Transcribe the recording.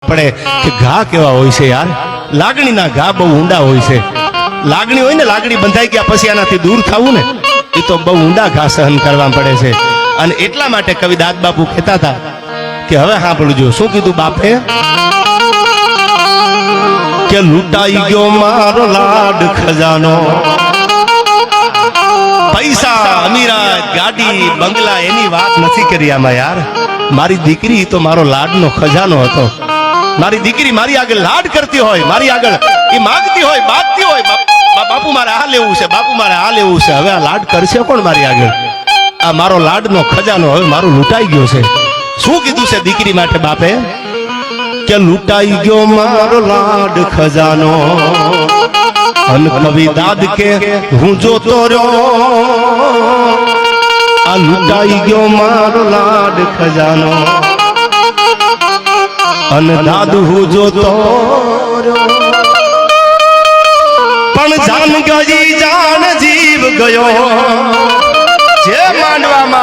પડે કે ઘા કેવા હોય છે યાર, લાગણીના ઘા બહુ ઊંડા હોય છે. લાગણી હોય ને, લાગણી બંધાઈ ગયા પછી આનાથી દૂર થવું ને એ તો બહુ ઊંડા ઘા સહન કરવા પડે છે. અને એટલા માટે કવિ દાદ બાપુ કહેતા હતા કે હવે સાંભળજો શું કીધું બાપે, કે લૂંટાઈ ગયો મારો લાડ ખજાનો. પૈસા, અમીરાત, ગાડી, બંગલા એની વાત નથી કરી આમાં યાર. મારી દીકરી તો મારો લાડનો ખજાનો હતો. મારી દીકરી મારી આગળ લાડ કરતી હોય, મારી આગળ એ માંગતી હોય, બાંધતી હોય, બાપુ મારે આ લેવું છે, બાપુ મારે આ લેવું છે. હવે આ લાડ કરશે કોણ મારી આગળ? આ મારો લાડનો ખજાનો હવે મારો લૂંટાઈ ગયો છે. શું કીધું છે દીકરી માટે બાપે, કે લૂંટાઈ ગયો મારો લાડ ખજાનો. અન કવિ દાદ કે હું જોતો રહ્યો, આ લૂંટાઈ ગયો મારો લાડ ખજાનો. અન દાદ હું જોતો રહ્યો, પણ જાન ગઈ જાન જીવ ગયો જે માંડવામાં